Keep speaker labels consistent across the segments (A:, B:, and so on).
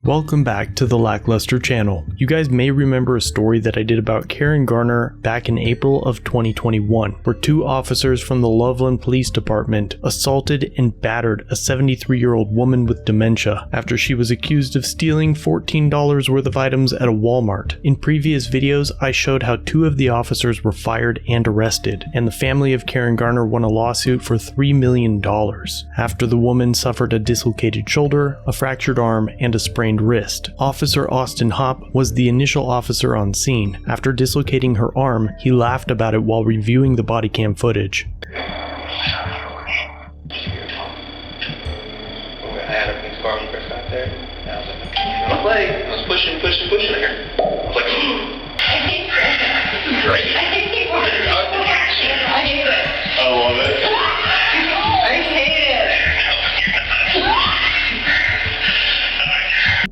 A: Welcome back to the Lackluster channel. You guys may remember a story that I did about Karen Garner back in April of 2021, where two officers from the Loveland Police Department assaulted and battered a 73-year-old woman with dementia after she was accused of stealing $14 worth of items at a Walmart. In previous videos, I showed how two of the officers were fired and arrested, and the family of Karen Garner won a lawsuit for $3 million after the woman suffered a dislocated shoulder, a fractured arm, and a sprained wrist. Officer Austin Hopp was the initial officer on scene. After dislocating her arm, he laughed about it while reviewing the body cam footage.
B: I had a police car press out there, and I was like, I'm playing. I was pushing there. I was like, this is great.
C: I hate it.
B: I love it.
C: I hate it.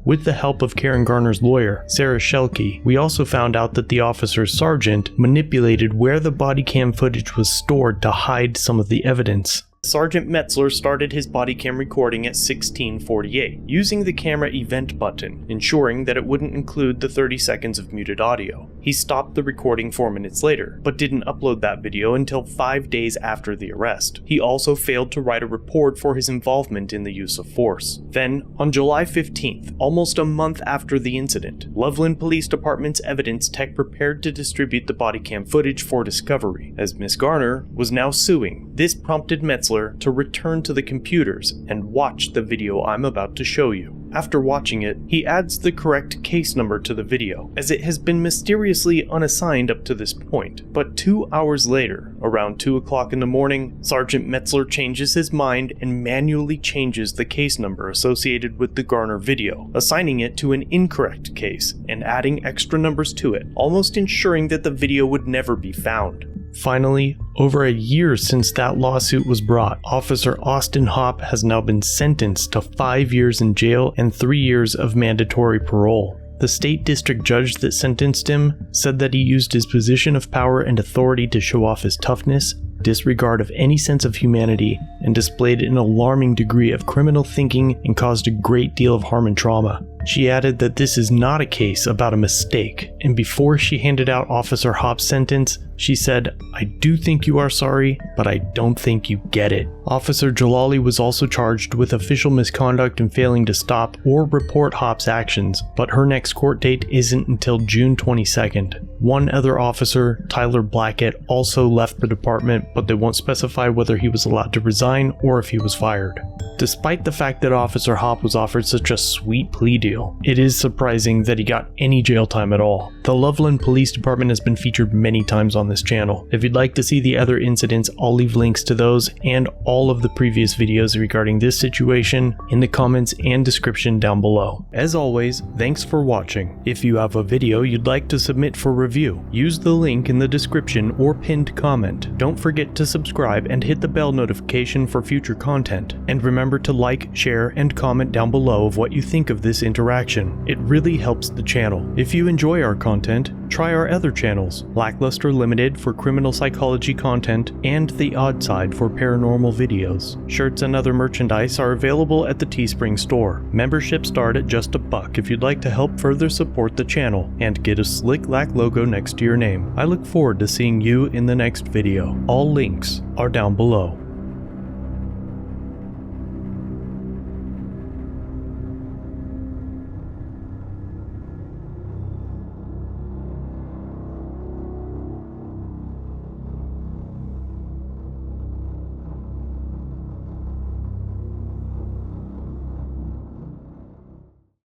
A: With the help of Karen Garner's lawyer, Sarah Shelke, we also found out that the officer's sergeant manipulated where the body cam footage was stored to hide some of the evidence. Sergeant Metzler started his body cam recording at 16:48, using the camera event button, ensuring that it wouldn't include the 30 seconds of muted audio. He stopped the recording 4 minutes later, but didn't upload that video until 5 days after the arrest. He also failed to write a report for his involvement in the use of force. Then, on July 15th, almost a month after the incident, Loveland Police Department's evidence tech prepared to distribute the body cam footage for discovery, as Miss Garner was now suing. This prompted Metzler to return to the computers and watch the video I'm about to show you. After watching it, he adds the correct case number to the video, as it has been mysteriously unassigned up to this point. But 2 hours later, around 2 o'clock in the morning, Sergeant Metzler changes his mind and manually changes the case number associated with the Garner video, assigning it to an incorrect case and adding extra numbers to it, almost ensuring that the video would never be found. Finally, over a year since that lawsuit was brought, Officer Austin Hopp has now been sentenced to 5 years in jail and 3 years of mandatory parole. The state district judge that sentenced him said that he used his position of power and authority to show off his toughness, disregard of any sense of humanity, and displayed an alarming degree of criminal thinking and caused a great deal of harm and trauma. She added that this is not a case about a mistake, and before she handed out Officer Hopp's sentence, she said, "I do think you are sorry, but I don't think you get it." Officer Jalali was also charged with official misconduct and failing to stop or report Hopp's actions, but her next court date isn't until June 22nd. One other officer, Tyler Blackett, also left the department, but they won't specify whether he was allowed to resign or if he was fired. Despite the fact that Officer Hopp was offered such a sweet plea deal, it is surprising that he got any jail time at all. The Loveland Police Department has been featured many times on this channel. If you'd like to see the other incidents, I'll leave links to those and all of the previous videos regarding this situation in the comments and description down below. As always, thanks for watching. If you have a video you'd like to submit for review, use the link in the description or pinned comment. Don't forget to subscribe and hit the bell notification for future content. And remember to like, share, and comment down below of what you think of this interaction. It really helps the channel. If you enjoy our content, try our other channels, Lackluster Limited for criminal psychology content, and The Odd Side for paranormal videos. Shirts and other merchandise are available at the Teespring store. Memberships start at just $1 if you'd like to help further support the channel and get a slick Lack logo next to your name. I look forward to seeing you in the next video. All links are down below.